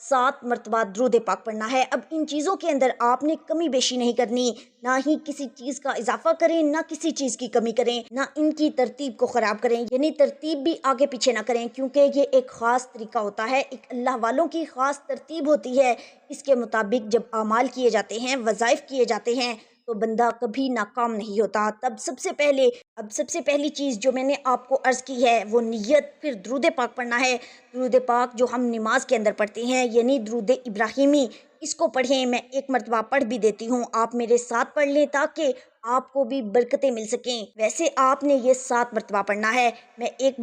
7 مرتبہ درود پاک پڑھنا ہے۔ اب ان چیزوں کے اندر آپ نے کمی بیشی نہیں کرنی، نہ ہی کسی چیز کا اضافہ کریں، نہ کسی چیز کی کمی کریں، نہ ان کی ترتیب کو خراب کریں، یعنی ترتیب بھی آگے پیچھے نہ کریں، کیونکہ یہ ایک خاص طریقہ ہوتا ہے، ایک اللہ والوں کی خاص ترتیب ہوتی ہے۔ اس کے مطابق جب اعمال کیے جاتے ہیں، وظائف کیے جاتے ہیں، تو بندہ کبھی ناکام نہیں ہوتا۔ اب سب سے پہلی چیز جو میں نے آپ کو عرض کی ہے وہ نیت، پھر درود پاک پڑھنا ہے۔ درود پاک جو ہم نماز کے اندر پڑھتے ہیں، یعنی درود ابراہیمی، اس کو پڑھیں۔ میں ایک مرتبہ پڑھ بھی دیتی ہوں، آپ میرے ساتھ پڑھ لیں تاکہ آپ کو بھی برکتیں مل سکیں۔ ویسے آپ نے یہ 7 مرتبہ پڑھنا ہے۔ میں ایک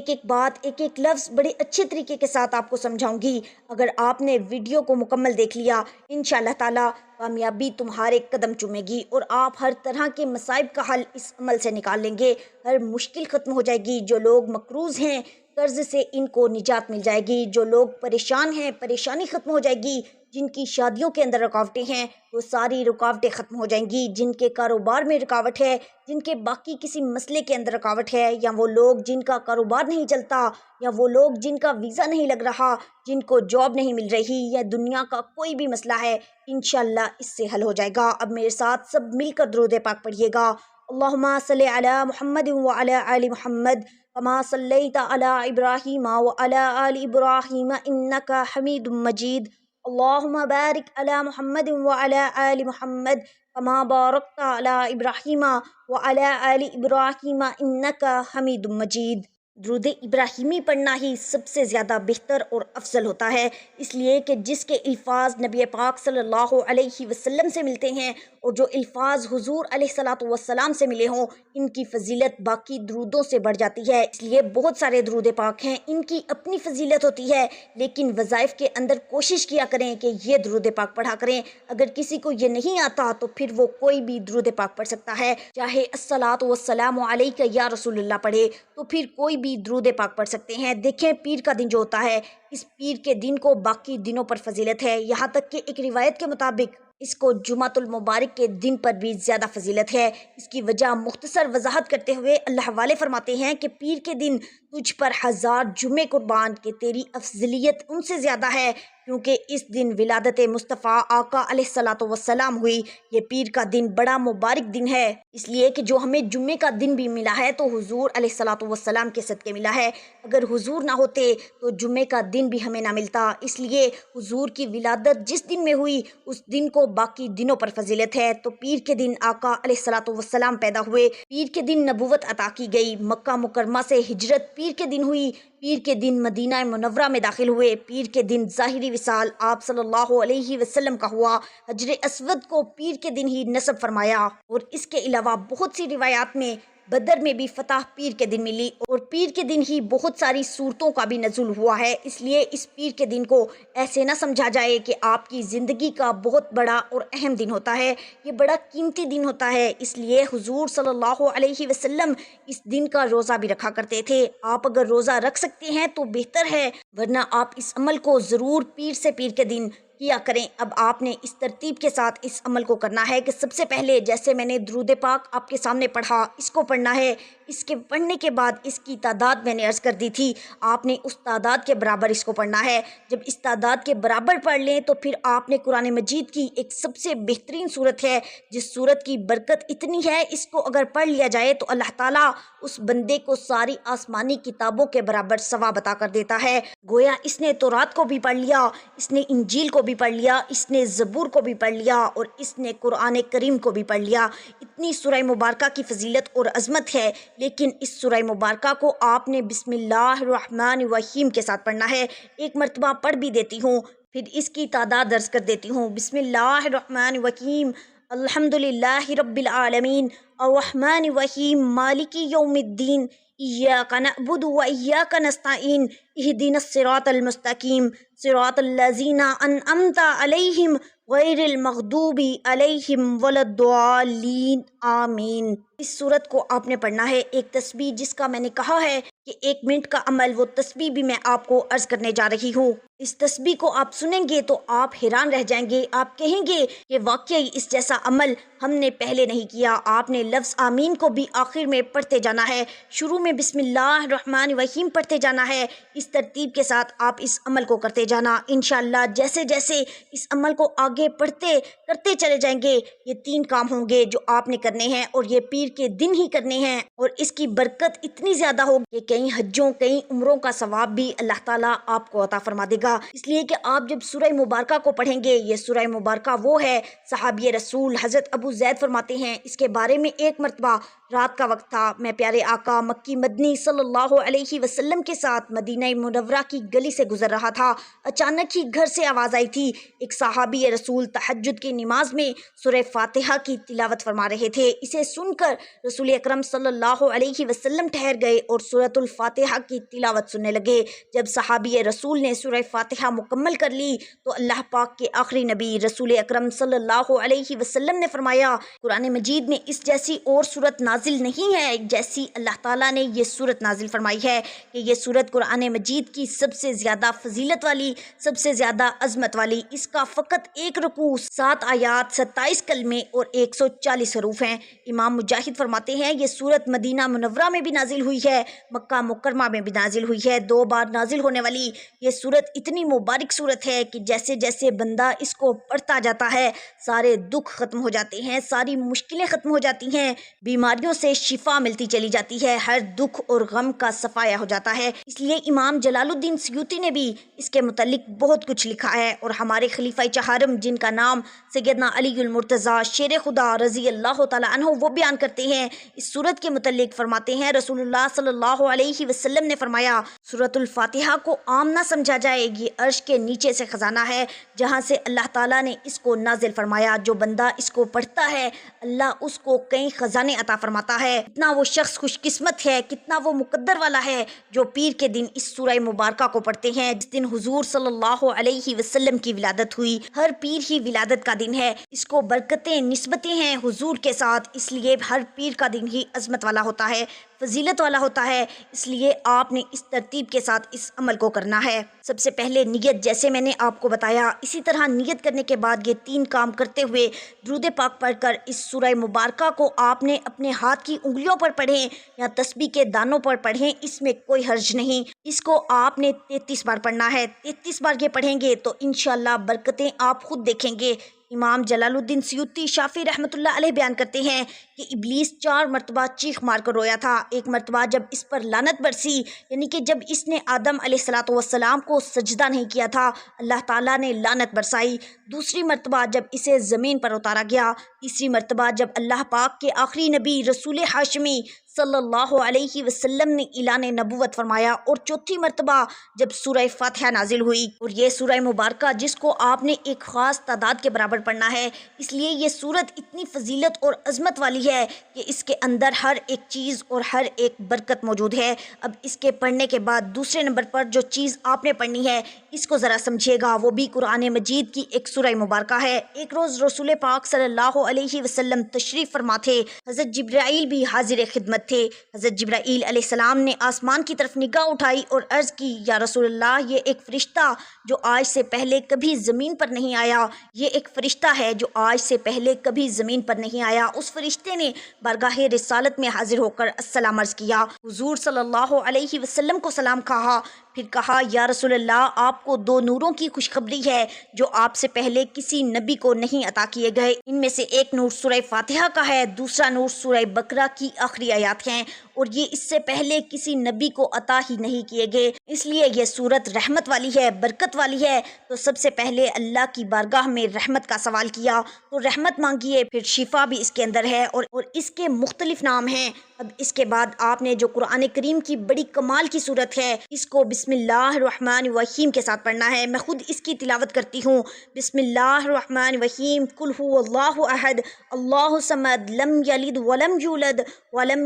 ایک بات ایک ایک لفظ بڑے اچھے طریقے کے ساتھ آپ کو سمجھاؤں گی۔ اگر آپ نے ویڈیو کو مکمل دیکھ لیا، انشاءاللہ تعالی کامیابی تمہارے قدم چومے گی اور آپ ہر طرح کے مصائب کا حل اس عمل سے نکال لیں گے۔ ہر مشکل ختم ہو جائے گی۔ جو لوگ مقروض ہیں، قرض سے ان کو نجات مل جائے گی۔ جو لوگ پریشان ہیں، پریشانی ختم ہو جائے گی۔ جن کی شادیوں کے اندر رکاوٹیں ہیں، وہ ساری رکاوٹیں ختم ہو جائیں گی۔ جن کے کاروبار میں رکاوٹ ہے، جن کے باقی کسی مسئلے کے اندر رکاوٹ ہے، یا وہ لوگ جن کا کاروبار نہیں چلتا، یا وہ لوگ جن کا ویزا نہیں لگ رہا، جن کو جاب نہیں مل رہی، یا دنیا کا کوئی بھی مسئلہ ہے، انشاءاللہ اس سے حل ہو جائے گا۔ اب میرے ساتھ سب مل کر درود پاک پڑھیے گا۔ اللہم صلی علی محمد وعلی آل محمد کما صلیت علی ابراہیم وعلی آل ابراہیم انک حمید مجید۔ اللہم بارک علی محمد وعلی آل محمد کما بارکت علی ابراہیم وعلی آل ابراہیم انک حمید مجید۔ درود ابراہیمی پڑھنا ہی سب سے زیادہ بہتر اور افضل ہوتا ہے، اس لیے کہ جس کے الفاظ نبی پاک صلی اللہ علیہ وسلم سے ملتے ہیں اور جو الفاظ حضور علیہ الصلاۃ والسلام سے ملے ہوں، ان کی فضیلت باقی درودوں سے بڑھ جاتی ہے۔ اس لیے بہت سارے درود پاک ہیں، ان کی اپنی فضیلت ہوتی ہے، لیکن وظائف کے اندر کوشش کیا کریں کہ یہ درود پاک پڑھا کریں۔ اگر کسی کو یہ نہیں آتا تو پھر وہ کوئی بھی درود پاک پڑھ سکتا ہے، چاہے الصلاۃ والسلام علیک یا رسول اللہ پڑھے، تو پھر کوئی بھی درود پاک پڑھ سکتے ہیں۔ دیکھیں پیر کا دن جو ہوتا ہے، اس پیر کے دن کو باقی دنوں پر فضیلت ہے، یہاں تک کہ ایک روایت کے مطابق اس کو جمعۃ المبارک کے دن پر بھی زیادہ فضیلت ہے۔ اس کی وجہ مختصر وضاحت کرتے ہوئے اللہ والے فرماتے ہیں کہ پیر کے دن تجھ پر 1000 جمعے قربان کہ تیری افضلیت ان سے زیادہ ہے، کیونکہ اس دن ولادت مصطفیٰ آقا علیہ الصلاۃ والسلام ہوئی۔ یہ پیر کا دن بڑا مبارک دن ہے، اس لیے کہ جو ہمیں جمعے کا دن بھی ملا ہے تو حضور علیہ الصلاۃ والسلام کے صدقے ملا ہے۔ اگر حضور نہ ہوتے تو جمعے کا دن بھی ہمیں نہ ملتا، اس لیے حضور کی ولادت جس دن میں ہوئی اس دن کو باقی دنوں پر فضیلت ہے۔ تو پیر کے دن آقا علیہ الصلاۃ والسلام پیدا ہوئے، پیر کے دن نبوت عطا کی گئی، مکہ مکرمہ سے ہجرت پیر کے دن ہوئی، پیر کے دن مدینہ منورہ میں داخل ہوئے، پیر کے دن ظاہری وصال آپ صلی اللہ علیہ وسلم کا ہوا، حجر اسود کو پیر کے دن ہی نصب فرمایا، اور اس کے علاوہ بہت سی روایات میں بدر میں بھی فتح پیر کے دن ملی، اور پیر کے دن ہی بہت ساری صورتوں کا بھی نزول ہوا ہے۔ اس لیے اس پیر کے دن کو ایسے نہ سمجھا جائے کہ آپ کی زندگی کا بہت بڑا اور اہم دن ہوتا ہے، یہ بڑا قیمتی دن ہوتا ہے۔ اس لیے حضور صلی اللہ علیہ وسلم اس دن کا روزہ بھی رکھا کرتے تھے۔ آپ اگر روزہ رکھ سکتے ہیں تو بہتر ہے، ورنہ آپ اس عمل کو ضرور پیر سے پیر کے دن کیا کریں۔ اب آپ نے اس ترتیب کے ساتھ اس عمل کو کرنا ہے کہ سب سے پہلے جیسے میں نے درود پاک آپ کے سامنے پڑھا، اس کو پڑھنا ہے۔ اس کے پڑھنے کے بعد اس کی تعداد میں نے عرض کر دی تھی، آپ نے اس تعداد کے برابر اس کو پڑھنا ہے۔ جب اس تعداد کے برابر پڑھ لیں تو پھر آپ نے قرآن مجید کی ایک سب سے بہترین صورت ہے، جس صورت کی برکت اتنی ہے، اس کو اگر پڑھ لیا جائے تو اللہ تعالیٰ اس بندے کو ساری آسمانی کتابوں کے برابر ثواب عطا کر دیتا ہے۔ گویا اس نے تورات کو بھی پڑھ لیا، اس نے انجیل کو بھی پڑھ لیا، اس نے زبور کو بھی پڑھ لیا، اور اس نے قرآن کریم کو بھی پڑھ لیا۔ اتنی سورہ مبارکہ کی فضیلت اور عظمت ہے، لیکن اس سورہ مبارکہ کو آپ نے بسم اللہ الرحمن الرحیم کے ساتھ پڑھنا ہے۔ ایک مرتبہ پڑھ بھی دیتی ہوں، پھر اس کی تعداد درج کر دیتی ہوں۔ بسم اللہ الرحمن الرحیم، الحمد للہ رب العالمین، الرحمن الرحیم، مالک یوم الدین، ایاک نعبد و ایاک نستعین، اہدنا الصراط المستقیم، صراط الذین انعمت علیہم غیر المغضوب علیہم ولا الضالین، آمین۔ اس صورت کو آپ نے پڑھنا ہے۔ ایک تسبیح جس کا میں نے کہا ہے کہ 1 منٹ کا عمل، وہ تسبیح بھی میں آپ کو عرض کرنے جا رہی ہوں۔ اس تسبیح کو آپ سنیں گے تو آپ حیران رہ جائیں گے، آپ کہیں گے کہ واقعی اس جیسا عمل ہم نے پہلے نہیں کیا۔ آپ نے لفظ آمین کو بھی آخر میں پڑھتے جانا ہے، شروع میں بسم اللہ الرحمن الرحیم پڑھتے جانا ہے۔ اس ترتیب کے ساتھ آپ اس عمل کو کرتے جانا۔ انشاءاللہ جیسے جیسے اس عمل کو آگے پڑھتے کرتے چلے جائیں گے، یہ 3 کام ہوں گے جو آپ نے کرنے ہیں، اور یہ پیر کے دن ہی کرنے ہیں، اور اس کی برکت اتنی زیادہ ہوگی کہ کئی حجوں کئی عمروں کا ثواب بھی اللہ تعالیٰ آپ کو عطا فرما دے گا۔ اس لیے کہ آپ جب سورہ مبارکہ کو پڑھیں گے، یہ سورہ مبارکہ وہ ہے، صحابی رسول حضرت ابو زید فرماتے ہیں اس کے بارے میں، ایک مرتبہ رات کا وقت تھا، میں پیارے آقا مکی مدنی صلی اللہ علیہ وسلم کے ساتھ مدینہ منورہ کی گلی سے گزر رہا تھا۔ اچانک ہی گھر سے آواز آئی تھی، ایک صحابی رسول تہجد کی نماز میں سورہ فاتحہ کی تلاوت فرما رہے تھے۔ اسے سن کر رسول اکرم صلی اللہ علیہ وسلم ٹھہر گئے اور سورۃ الفاتحہ کی تلاوت سننے لگے۔ جب صحابی رسول نے سورہ فاتحہ مکمل کر لی تو اللہ پاک کے آخری نبی رسول اکرم صلی اللہ علیہ وسلم نے فرمایا، قرآن مجید میں اس جیسی اور صورت نازل نہیں ہے جیسی اللہ تعالیٰ نے یہ صورت نازل فرمائی ہے، کہ یہ صورت قرآن مجید کی سب سے زیادہ فضیلت والی، سب سے زیادہ عظمت والی، اس کا فقط 1 رکوع، 7 آیات، 27 کلمے اور 140 حروف ہیں۔ امام مجاہد فرماتے ہیں یہ صورت مدینہ منورہ میں بھی نازل ہوئی ہے، مکہ مکرمہ میں بھی نازل ہوئی ہے، 2 بار نازل ہونے والی یہ صورت اتنی مبارک صورت ہے کہ جیسے جیسے بندہ اس کو پڑھتا جاتا ہے، سارے دکھ ختم ہو جاتے ہیں، ساری مشکلیں ختم ہو جاتی ہیں، بیماریوں سے شفا ملتی چلی جاتی ہے، ہر دکھ اور غم کا صفایا ہو جاتا ہے۔ اس لیے امام جلال الدین سیوطی نے بھی اس کے متعلق بہت کچھ لکھا ہے، اور ہمارے خلیفہ چہارم جن کا نام سیدنا علی المرتضیٰ شیر خدا رضی اللہ تعالیٰ عنہ، وہ بیان کرتے ہیں اس صورت کے متعلق، فرماتے ہیں رسول اللہ صلی اللہ علیہ وسلم نے فرمایا، سورۃ الفاتحہ کو عام نہ سمجھا جائے، یہ عرش کے نیچے سے خزانہ ہے جہاں سے اللہ تعالیٰ نے اس کو نازل فرمایا، جو بندہ اس کو پڑھتا ہے اللہ اس کو کئی خزانے عطا فرماتا ہے۔ کتنا وہ شخص خوش قسمت ہے، کتنا وہ مقدر والا ہے جو پیر کے دن اس سورہ مبارکہ کو پڑھتے ہیں، جس دن حضور صلی اللہ علیہ وسلم کی ولادت ہوئی۔ ہر پیر ہی ولادت کا دن ہے، اس کو برکتیں نسبتیں ہیں حضور کے ساتھ، اس لیے ہر پیر کا دن ہی عظمت والا ہوتا ہے، فضیلت والا ہوتا ہے، اس لیے آپ نے اس ترتیب کے ساتھ اس عمل کو کرنا ہے۔ سب سے پہلے نیت، جیسے میں نے آپ کو بتایا، اسی طرح نیت کرنے کے بعد یہ 3 کام کرتے ہوئے درود پاک پڑھ کر اس سورہ مبارکہ کو آپ نے اپنے ہاتھ کی انگلیوں پر پڑھیں یا تسبیح کے دانوں پر پڑھیں، اس میں کوئی حرج نہیں۔ اس کو آپ نے 33 بار پڑھنا ہے، 33 بار یہ پڑھیں گے تو انشاءاللہ برکتیں آپ خود دیکھیں گے۔ امام جلال الدین سیوطی شافعی رحمۃ اللہ علیہ بیان کرتے ہیں کہ ابلیس 4 مرتبہ چیخ مار کر رویا تھا۔ ایک مرتبہ جب اس پر لعنت برسی، یعنی کہ جب اس نے آدم علیہ السلام کو سجدہ نہیں کیا تھا، اللہ تعالیٰ نے لعنت برسائی۔ دوسری مرتبہ جب اسے زمین پر اتارا گیا۔ تیسری مرتبہ جب اللہ پاک کے آخری نبی رسول ہاشمی صلی اللہ علیہ وسلم نے اعلان نبوت فرمایا، اور چوتھی مرتبہ جب سورہ فاتحہ نازل ہوئی۔ اور یہ سورہ مبارکہ جس کو آپ نے ایک خاص تعداد کے برابر پڑھنا ہے، اس لیے یہ سورت اتنی فضیلت اور عظمت والی ہے کہ اس کے اندر ہر ایک چیز اور ہر ایک برکت موجود ہے۔ اب اس کے پڑھنے کے بعد دوسرے نمبر پر جو چیز آپ نے پڑھنی ہے، اس کو ذرا سمجھیے گا، وہ بھی قرآن مجید کی ایک سورہ مبارکہ ہے۔ ایک روز رسول پاک صلی اللہ علیہ وسلم تشریف فرما تھے، حضرت جبرائیل بھی حاضر خدمت تھے۔ حضرت جبرائیل علیہ السلام نے آسمان کی طرف نگاہ اٹھائی اور عرض کی، یا رسول اللہ، یہ ایک فرشتہ جو آج سے پہلے کبھی زمین پر نہیں آیا، یہ ایک فرشتہ ہے جو آج سے پہلے کبھی زمین پر نہیں آیا۔ اس فرشتے نے بارگاہ رسالت میں حاضر ہو کر السلام عرض کیا، حضور صلی اللہ علیہ وسلم کو سلام کہا، پھر کہا، یا رسول اللہ، آپ کو 2 نوروں کی خوشخبری ہے جو آپ سے پہلے کسی نبی کو نہیں عطا کیے گئے۔ ان میں سے ایک نور سورہ فاتحہ کا ہے، دوسرا نور سورہ بقرہ کی آخری آیات ہیں، اور یہ اس سے پہلے کسی نبی کو عطا ہی نہیں کیے گئے، اس لیے یہ سورت رحمت والی ہے، برکت والی ہے۔ تو سب سے پہلے اللہ کی بارگاہ میں رحمت کا سوال کیا تو رحمت مانگیے، پھر شفا بھی اس کے اندر ہے، اور اس کے مختلف نام ہیں۔ اب اس کے بعد آپ نے جو قرآن کریم کی بڑی کمال کی صورت ہے، اس کو بسم اللہ الرحمن الرحیم کے ساتھ پڑھنا ہے۔ میں خود اس کی تلاوت کرتی ہوں، بسم اللہ الرحمن الرحیم، قل هو اللہ احد اللہ الصمد لم یلد ولم یولد ولم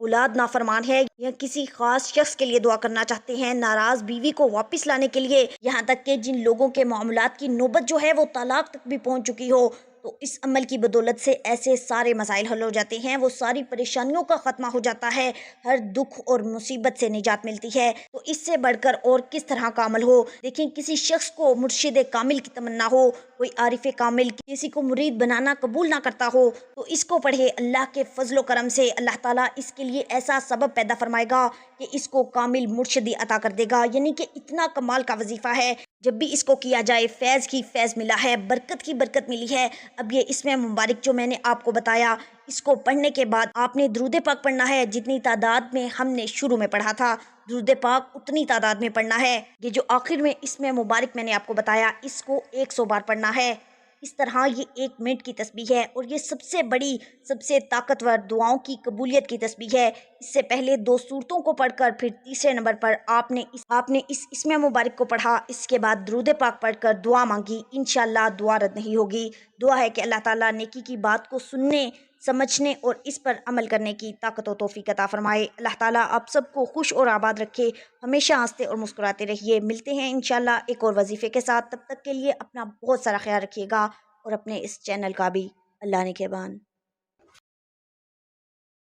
اولاد نافرمان ہے یا کسی خاص شخص کے لیے دعا کرنا چاہتے ہیں، ناراض بیوی کو واپس لانے کے لیے، یہاں تک کہ جن لوگوں کے معاملات کی نوبت جو ہے وہ طلاق تک بھی پہنچ چکی ہو، تو اس عمل کی بدولت سے ایسے سارے مسائل حل ہو جاتے ہیں، وہ ساری پریشانیوں کا خاتمہ ہو جاتا ہے، ہر دکھ اور مصیبت سے نجات ملتی ہے۔ تو اس سے بڑھ کر اور کس طرح کا عمل ہو؟ دیکھیں، کسی شخص کو مرشد کامل کی تمنا ہو، کوئی عارف کامل کسی کو مرید بنانا قبول نہ کرتا ہو، تو اس کو پڑھے، اللہ کے فضل و کرم سے اللہ تعالیٰ اس کے لیے ایسا سبب پیدا فرمائے گا کہ اس کو کامل مرشدی عطا کر دے گا، یعنی کہ اتنا کمال کا وظیفہ ہے، جب بھی اس کو کیا جائے فیض کی فیض ملا ہے، برکت کی برکت ملی ہے۔ اب یہ اس میں مبارک جو میں نے آپ کو بتایا، اس کو پڑھنے کے بعد آپ نے درود پاک پڑھنا ہے، جتنی تعداد میں ہم نے شروع میں پڑھا تھا درود پاک اتنی تعداد میں پڑھنا ہے۔ یہ جو آخر میں اس میں مبارک میں نے آپ کو بتایا، اس کو 100 بار پڑھنا ہے۔ اس طرح یہ 1 منٹ کی تسبیح ہے اور یہ سب سے بڑی، سب سے طاقتور دعاؤں کی قبولیت کی تسبیح ہے۔ اس سے پہلے 2 سورتوں کو پڑھ کر پھر تیسرے نمبر پر آپ نے اس اسم مبارک کو پڑھا، اس کے بعد درود پاک پڑھ کر دعا مانگی، انشاءاللہ دعا رد نہیں ہوگی۔ دعا ہے کہ اللہ تعالیٰ نیکی کی بات کو سننے، سمجھنے اور اس پر عمل کرنے کی طاقت و توفیق عطا فرمائے۔ اللہ تعالیٰ آپ سب کو خوش اور آباد رکھے، ہمیشہ ہنستے اور مسکراتے رہیے۔ ملتے ہیں انشاءاللہ ایک اور وظیفے کے ساتھ، تب تک کے لیے اپنا بہت سارا خیال رکھیے گا اور اپنے اس چینل کا بھی۔ اللہ نگہبان۔